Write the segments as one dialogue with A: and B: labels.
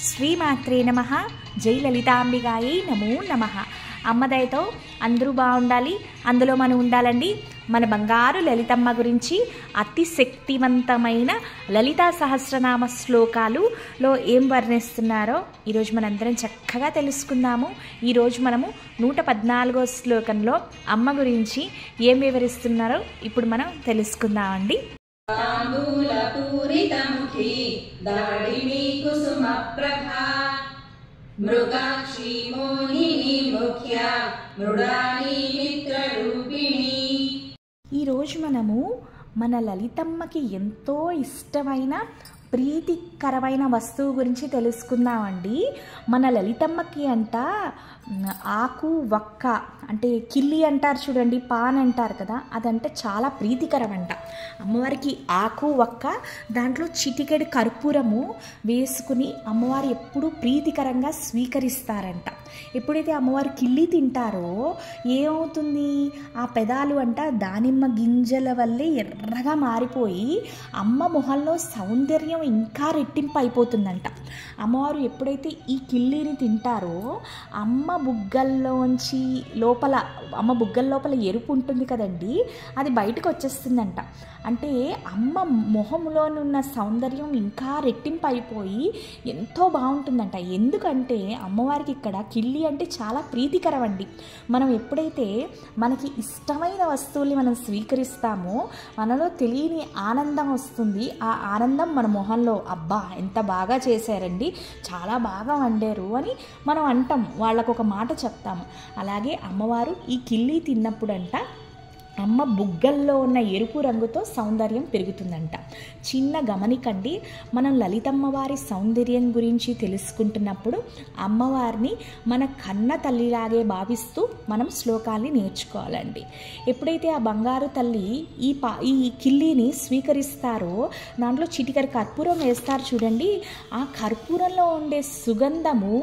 A: శ్రీమాత్రే నమః. జై లలితాంబికాయై నమో నమః. అమ్మ దయతో అందరూ బాగుండాలి, అందులో మనం ఉండాలండి. మన బంగారు లలితమ్మ గురించి అతి శక్తివంతమైన లలితా సహస్రనామ శ్లోకాలులో ఏం వర్ణిస్తున్నారో ఈరోజు మనందరం చక్కగా తెలుసుకుందాము. ఈరోజు మనము 114వ శ్లోకంలో అమ్మ గురించి ఏం వివరిస్తున్నారో ఇప్పుడు మనం తెలుసుకుందామండి.
B: తాంబూలపూరితముఖి దాడిని కుసుమప్రభా మృగాక్షి మోహిని ముఖ్య మృడాని మిత్రరూపిణి.
A: ఈరోజు మనము మన లలితమ్మకి ఎంతో ఇష్టమైన ప్రీతికరమైన వస్తువు గురించి తెలుసుకుందామండి. మన లలితమ్మకి ఆకు వక్క అంటే కిల్లి అంటారు చూడండి, పాన్ అంటారు కదా, అదంటే చాలా ప్రీతికరం అంట. అమ్మవారికి ఆకు వక్క దాంట్లో చిటికెడు కర్పూరము వేసుకుని అమ్మవారు ఎప్పుడూ ప్రీతికరంగా స్వీకరిస్తారంట. ఎప్పుడైతే అమ్మవారు కిల్లి తింటారో ఏమవుతుంది, ఆ పెదాలు దానిమ్మ గింజల వల్లే ఎర్రగా మారిపోయి అమ్మ మొహంలో సౌందర్యం ఇంకా రెట్టింపు అయిపోతుందంట. అమ్మవారు ఎప్పుడైతే ఈ కిల్లిని తింటారో అమ్మ బుగ్గల్లోంచి అమ్మ బుగ్గల లోపల ఎరుపు ఉంటుంది కదండి, అది బయటకు వచ్చేస్తుందంట. అంటే అమ్మ మొహంలోనున్న సౌందర్యం ఇంకా రెట్టింపు అయిపోయి ఎంతో బాగుంటుందంట. ఎందుకంటే అమ్మవారికి ఇక్కడ కిల్లి అంటే చాలా ప్రీతికరం అండి. మనం ఎప్పుడైతే మనకి ఇష్టమైన వస్తువుల్ని మనం స్వీకరిస్తామో మనలో తెలియని ఆనందం వస్తుంది. ఆ ఆనందం మన మొహంలో అబ్బా ఎంత బాగా చేశారండి, చాలా బాగా వండారు అని మనం అంటాం, వాళ్ళకు ఒక మాట చెప్తాము. అలాగే అమ్మవారు ఈ కిల్లి తిన్నప్పుడంట అమ్మ బుగ్గల్లో ఉన్న ఎరుపు రంగుతో సౌందర్యం పెరుగుతుందంట. చిన్న గమనికండి, మనం లలితమ్మ వారి సౌందర్యం గురించి తెలుసుకుంటున్నప్పుడు అమ్మవారిని మన కన్న తల్లిలాగే భావిస్తూ మనం శ్లోకాల్ని నేర్చుకోవాలండి. ఎప్పుడైతే ఆ బంగారు తల్లి ఈ కిల్లిని స్వీకరిస్తారో దాంట్లో చిటికెడు కర్పూరం వేస్తారు చూడండి, ఆ కర్పూరంలో ఉండే సుగంధము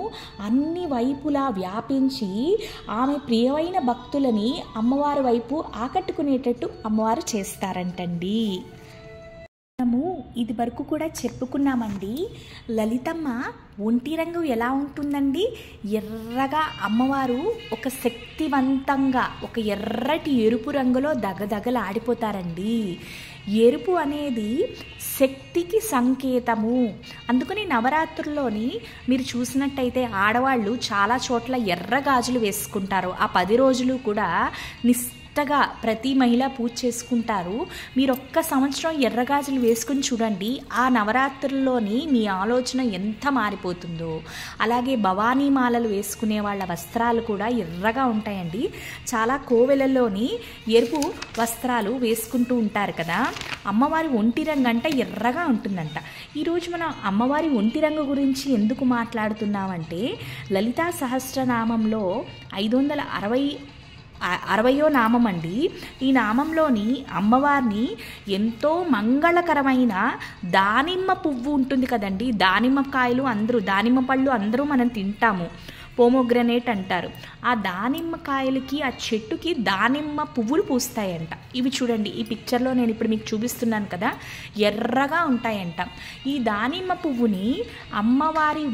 A: అన్ని వైపులా వ్యాపించి ఆమె ప్రియమైన భక్తులని అమ్మవారి వైపు ఆకట్టుకునేటట్టు అమ్మవారు చేస్తారంటండి. మనము ఇది వరకు కూడా చెప్పుకున్నామండి, లలితమ్మ ఒంటి రంగు ఎలా ఉంటుందండి, ఎర్రగా అమ్మవారు ఒక శక్తివంతంగా ఒక ఎర్రటి ఎరుపు రంగులో దగదగలాడిపోతారండి. ఎరుపు అనేది శక్తికి సంకేతము. అందుకని నవరాత్రుల్లోని మీరు చూసినట్టయితే ఆడవాళ్ళు చాలా చోట్ల ఎర్ర గాజులు వేసుకుంటారు. ఆ 10 రోజులు కూడా నిష్టగా ప్రతి మహిళ పూజ చేసుకుంటారు. మీరు ఒక్క సంవత్సరం ఎర్రగాజులు వేసుకుని చూడండి, ఆ నవరాత్రుల్లోని మీ ఆలోచన ఎంత మారిపోతుందో. అలాగే భవానీ మాలలు వేసుకునే వాళ్ళ వస్త్రాలు కూడా ఎర్రగా ఉంటాయండి. చాలా కోవెలలోని ఎరుపు వస్త్రాలు వేసుకుంటూ ఉంటారు కదా. అమ్మవారి ఒంటి రంగు ఎర్రగా ఉంటుందంట. ఈరోజు మనం అమ్మవారి ఒంటి రంగు గురించి ఎందుకు మాట్లాడుతున్నామంటే లలితా సహస్రనామంలో 560వ నామం అండి. ఈ నామంలోని అమ్మవారిని ఎంతో మంగళకరమైన దానిమ్మ పువ్వు ఉంటుంది కదండి, దానిమ్మ పళ్ళు అందరూ మనం తింటాము, పోమోగ్రనేట్ అంటారు. ఆ దానిమ్మ కాయలకి ఆ చెట్టుకి దానిమ్మ పువ్వులు పూస్తాయంట. ఇవి చూడండి, ఈ పిక్చర్లో నేను ఇప్పుడు మీకు చూపిస్తున్నాను కదా, ఎర్రగా ఉంటాయంట. ఈ దానిమ్మ పువ్వుని అమ్మవారి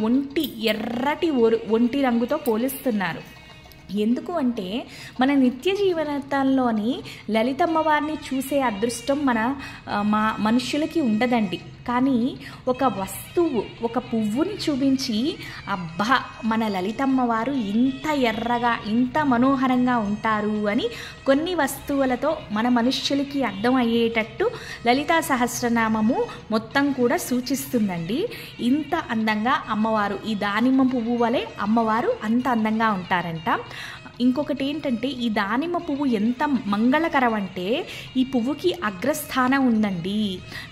A: ఎర్రటి ఒంటి రంగుతో పోలిస్తున్నారు. ఎందుకు అంటే మన నిత్య జీవనంలోని లలితమ్మవారిని చూసే అదృష్టం మనుషులకి ఉండదండి. కానీ ఒక వస్తువు, ఒక పువ్వుని చూపించి అబ్బా మన లలితమ్మవారు ఇంత ఎర్రగా ఇంత మనోహరంగా ఉంటారు అని కొన్ని వస్తువులతో మన మనుష్యులకి అర్థం అయ్యేటట్టు లలితా సహస్రనామము మొత్తం కూడా సూచిస్తుందండి. ఇంత అందంగా అమ్మవారు ఈ దానిమ్మ పువ్వు వలె అమ్మవారు అంత అందంగా ఉంటారంట. ఇంకొకటి ఏంటంటే ఈ దానిమ్మ పువ్వు ఎంత మంగళకరం అంటే ఈ పువ్వుకి అగ్రస్థానం ఉందండి.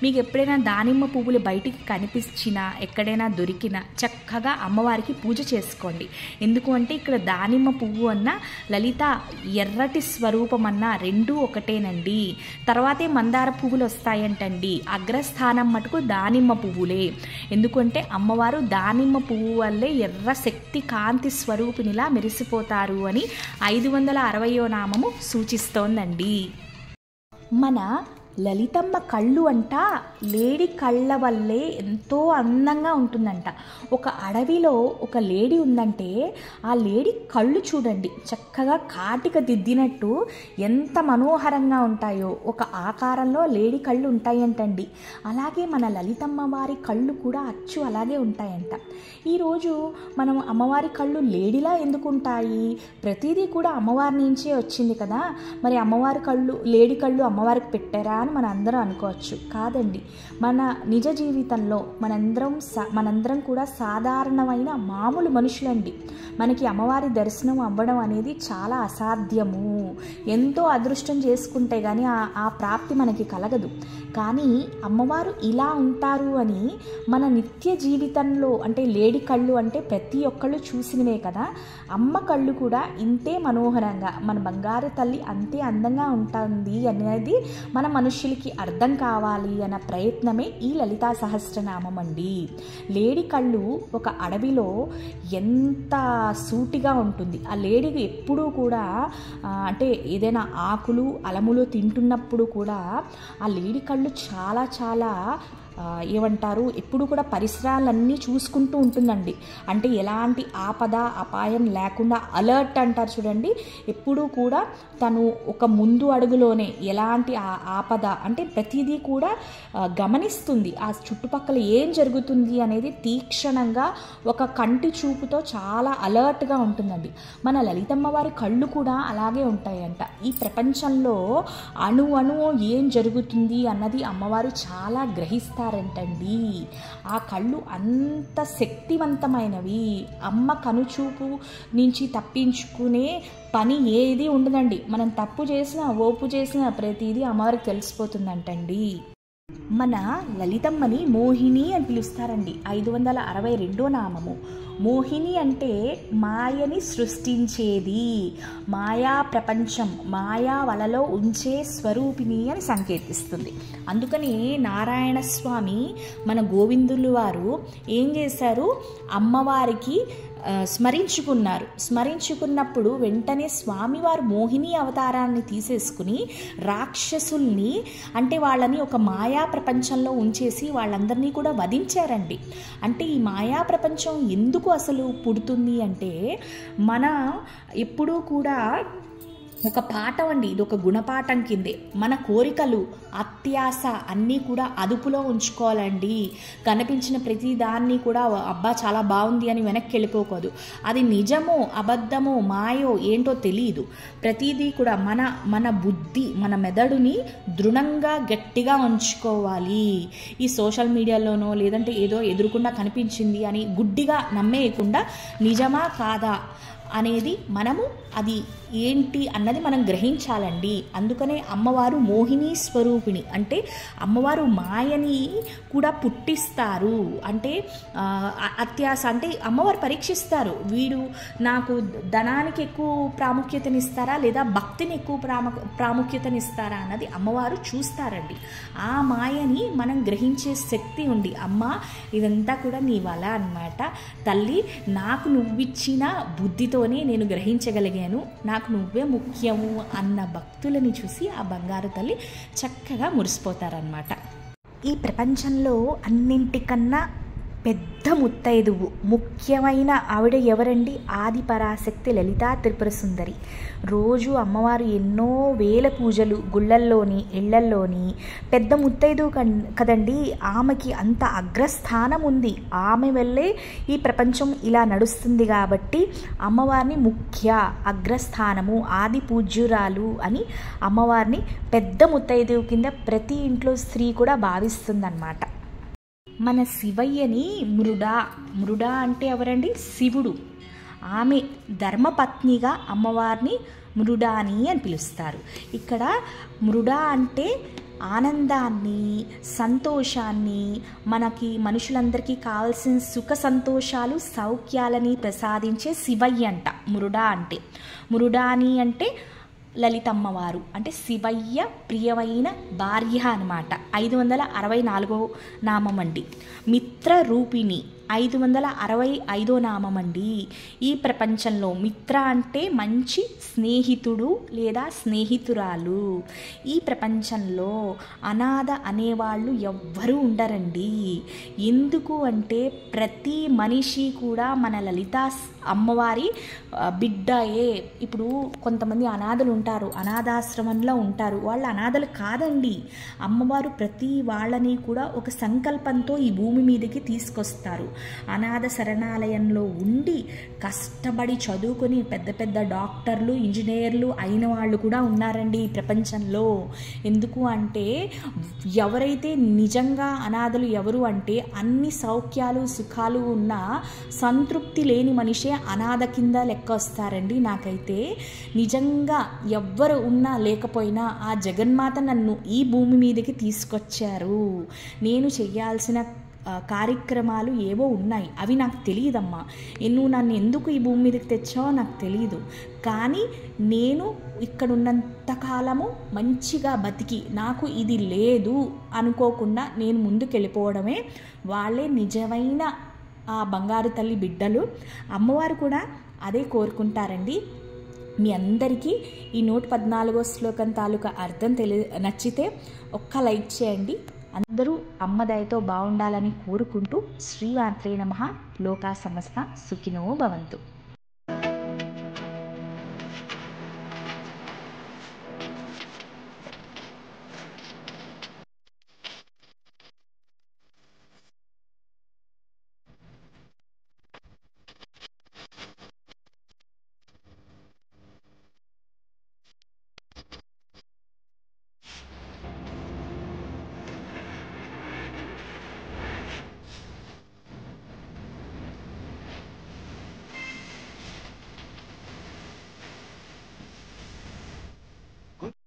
A: మీకు ఎప్పుడైనా దానిమ్మ పువ్వులు బయటికి కనిపించినా ఎక్కడైనా దొరికినా చక్కగా అమ్మవారికి పూజ చేసుకోండి. ఎందుకు అంటే ఇక్కడ దానిమ్మ పువ్వు అన్న లలిత ఎర్రటి స్వరూపం అన్న రెండూ ఒకటేనండి. తర్వాతే మందార పువ్వులు వస్తాయంటండి. అగ్రస్థానం మటుకు దానిమ్మ పువ్వులే. ఎందుకంటే అమ్మవారు దానిమ్మ పువ్వు వల్లే ఎర్ర శక్తి కాంతి స్వరూపినిలా మెరిసిపోతారు అని 560వ నామము సూచిస్తోందండి. మన లలితమ్మ కళ్ళు అంట లేడి కళ్ళ వల్లే ఎంతో అందంగా ఉంటుందంట. ఒక అడవిలో ఒక లేడీ ఉందంటే ఆ లేడీ కళ్ళు చూడండి చక్కగా కాటిక దిద్దినట్టు ఎంత మనోహరంగా ఉంటాయో, ఒక ఆకారంలో లేడీ కళ్ళు ఉంటాయంటండి. అలాగే మన లలితమ్మ వారి కళ్ళు కూడా అచ్చు అలాగే ఉంటాయంట. ఈరోజు మనం అమ్మవారి కళ్ళు లేడీలా ఎందుకు ఉంటాయి? ప్రతిదీ కూడా అమ్మవారి నుంచే వచ్చింది కదా, మరి అమ్మవారి కళ్ళు లేడీ కళ్ళు అమ్మవారికి పెట్టారా అని మన అందరం అనుకోవచ్చు. కాదండి, మన నిజ జీవితంలో మనందరం కూడా సాధారణమైన మామూలు మనుషులండి. మనకి అమ్మవారి దర్శనం అవ్వడం అనేది చాలా అసాధ్యము. ఎంతో అదృష్టం చేసుకుంటే కానీ ఆ ప్రాప్తి మనకి కలగదు. కానీ అమ్మవారు ఇలా ఉంటారు అని మన నిత్య జీవితంలో, అంటే లేడి కళ్ళు అంటే ప్రతి ఒక్కళ్ళు చూసినవే కదా, అమ్మ కళ్ళు కూడా ఇంతే మనోహరంగా, మన బంగారు తల్లి అంతే అందంగా ఉంటుంది అనేది మన మనుష్యులకి అర్థం కావాలి అన్న ప్రయత్నమే ఈ లలితా సహస్రనామం అండి. లేడి కళ్ళు ఒక అడవిలో ఎంత సూటిగా ఉంటుంది. ఆ లేడీ ఎప్పుడూ కూడా అంటే ఏదైనా ఆకులు అలములు తింటున్నప్పుడు కూడా ఆ లేడి కళ్ళు చాలా చాలా ఏమంటారు, ఎప్పుడు కూడా పరిసరాలన్నీ చూసుకుంటూ ఉంటుందండి. అంటే ఎలాంటి ఆపద అపాయం లేకుండా అలర్ట్ అంటారు చూడండి, ఎప్పుడూ కూడా తను ఒక ముందు అడుగులోనే ఎలాంటి ఆపద అంటే ప్రతిదీ కూడా గమనిస్తుంది. ఆ చుట్టుపక్కల ఏం జరుగుతుంది అనేది తీక్షణంగా ఒక కంటి చూపుతో చాలా అలర్ట్గా ఉంటుందండి. మన లలితమ్మ వారి కళ్ళు కూడా అలాగే ఉంటాయంట. ఈ ప్రపంచంలో అణు ఏం జరుగుతుంది అన్నది అమ్మవారు చాలా గ్రహిస్తారు అంటండి. ఆ కళ్ళు అంత శక్తివంతమైనవి. అమ్మ కనుచూపు నుంచి తప్పించుకునే పని ఏది ఉండదండి. మనం తప్పు చేసినా ఓపు చేసినా ప్రతిదీ అమ్మవారికి తెలిసిపోతుందంటండి. మన లలితమ్మని మోహిని అని పిలుస్తారండి. 562వ నామము. మోహిని అంటే మాయని సృష్టించేది, మాయా ప్రపంచం, మాయా వలలో ఉంచే స్వరూపిణి అని సంకేతిస్తుంది. అందుకని నారాయణ స్వామి మన గోవిందులు వారు ఏం చేశారు, అమ్మవారికి స్మరించుకున్నప్పుడు వెంటనే స్వామివారు మోహిని అవతారాన్ని తీసేసుకుని రాక్షసుల్ని, అంటే వాళ్ళని ఒక మాయా ప్రపంచంలో ఉంచేసి వాళ్ళందరినీ కూడా వధించారండి. అంటే ఈ మాయా ప్రపంచం ఎందుకు అసలు పుడుతుంది అంటే, మన ఎప్పుడూ కూడా ఒక పాఠం అండి, ఇది ఒక గుణపాఠం కిందే. మన కోరికలు అత్యాశ అన్నీ కూడా అదుపులో ఉంచుకోవాలండి. కనిపించిన ప్రతి దాన్ని కూడా అబ్బా చాలా బాగుంది అని వెనక్కి వెళ్ళిపోకూడదు. అది నిజమో అబద్ధమో మాయో ఏంటో తెలియదు. ప్రతిదీ కూడా మన బుద్ధి, మన మెదడుని దృఢంగా గట్టిగా ఉంచుకోవాలి. ఈ సోషల్ మీడియాలోనో లేదంటే ఏదో ఎదురుకుండా కనిపించింది అని గుడ్డిగా నమ్మేయకుండా నిజమా కాదా అనేది మనము అది ఏంటి అన్నది మనం గ్రహించాలండి. అందుకనే అమ్మవారు మోహిని స్వరూపిణి, అంటే అమ్మవారు మాయని కూడా పుట్టిస్తారు. అంటే అత్యాశ అంటే అమ్మవారు పరీక్షిస్తారు, వీడు నాకు ధనానికి ఎక్కువ ప్రాముఖ్యతనిస్తారా లేదా భక్తిని ఎక్కువ ప్రాముఖ్యతనిస్తారా అన్నది అమ్మవారు చూస్తారండి. ఆ మాయని మనం గ్రహించే శక్తి ఉంది. అమ్మ ఇదంతా కూడా నీ వల్ల అన్నమాట తల్లి, నాకు నువ్విచ్చిన బుద్ధితోనే నేను గ్రహించగలిగాను, నాకు నువ్వే ముఖ్యము అన్న భక్తులని చూసి ఆ బంగారు తల్లి చక్కగా మురిసిపోతారనమాట. ఈ ప్రపంచంలో అన్నింటికన్నా పెద్ద ముత్తైదువు ముఖ్యమైన ఆవిడ ఎవరండి? ఆది పరాశక్తి లలితా త్రిపుర సుందరి. రోజు అమ్మవారు ఎన్నో వేల పూజలు గుళ్ళల్లోని ఇళ్లల్లోని పెద్ద ముత్తైదువు కదండి, ఆమెకి అంత అగ్రస్థానం ఉంది. ఆమె వల్లే ఈ ప్రపంచం ఇలా నడుస్తుంది కాబట్టి అమ్మవారిని ముఖ్య అగ్రస్థానము ఆది పూజ్యురాలు అని అమ్మవారిని పెద్ద ముత్తైదువు కింద ప్రతి ఇంట్లో స్త్రీ కూడా భావిస్తుందన్నమాట. మన శివయ్యని మృడా అంటే ఎవరండి? శివుడు. ఆమె ధర్మపత్నిగా అమ్మవారిని మృడాని అని పిలుస్తారు. ఇక్కడ మృడా అంటే ఆనందాన్ని, సంతోషాన్ని, మనకి మనుషులందరికీ కావాల్సిన సుఖ సంతోషాలు సౌఖ్యాలని ప్రసాదించే శివయ్య అంట మృడా అంటే. మృడాని అంటే లలితమ్మవారు, అంటే శివయ్య ప్రియమైన భార్య అన్నమాట. 564వ నామం అండి. మిత్ర రూపిణి 565వ నామం అండి. ఈ ప్రపంచంలో మిత్ర అంటే మంచి స్నేహితుడు లేదా స్నేహితురాలు. ఈ ప్రపంచంలో అనాథ అనేవాళ్ళు ఎవ్వరూ ఉండరండి. ఎందుకు అంటే ప్రతి మనిషి కూడా మన లలిత అమ్మవారి బిడ్డయే. ఇప్పుడు కొంతమంది అనాథలు ఉంటారు, అనాథాశ్రమంలో ఉంటారు, వాళ్ళు అనాథలు కాదండి. అమ్మవారు ప్రతి వాళ్ళని కూడా ఒక సంకల్పంతో ఈ భూమి మీదకి తీసుకొస్తారు. అనాథ శరణాలయంలో ఉండి కష్టపడి చదువుకొని పెద్ద పెద్ద డాక్టర్లు, ఇంజనీర్లు అయిన వాళ్ళు కూడా ఉన్నారండి ఈ ప్రపంచంలో. ఎందుకు అంటే ఎవరైతే నిజంగా అనాథలు ఎవరు అంటే అన్ని సౌఖ్యాలు సుఖాలు ఉన్న సంతృప్తి లేని మనిషే అనాథ కింద లెక్క వస్తారండి. నాకైతే నిజంగా ఎవ్వరు ఉన్నా లేకపోయినా ఆ జగన్మాత నన్ను ఈ భూమి మీదకి తీసుకొచ్చారు. నేను చేయాల్సిన కార్యక్రమాలు ఏవో ఉన్నాయి, అవి నాకు తెలియదమ్మా. నువ్వు నన్ను ఎందుకు ఈ భూమి మీదకి తెచ్చావో నాకు తెలియదు. కానీ నేను ఇక్కడ ఉన్నంతకాలము మంచిగా బతికి నాకు ఇది లేదు అనుకోకుండా నేను ముందుకు వెళ్ళిపోవడమే వాళ్ళే నిజమైన ఆ బంగారు తల్లి బిడ్డలు. అమ్మవారు కూడా అదే కోరుకుంటారండి. మీ అందరికీ ఈ 114వ శ్లోకం తాలూకా అర్థం నచ్చితే ఒక్క లైక్ చేయండి. అందరూ అమ్మ దయతో బాగుండాలని కోరుకుంటూ శ్రీమాత్రే నమః. లోకా సమస్త సుఖినో భవంతు.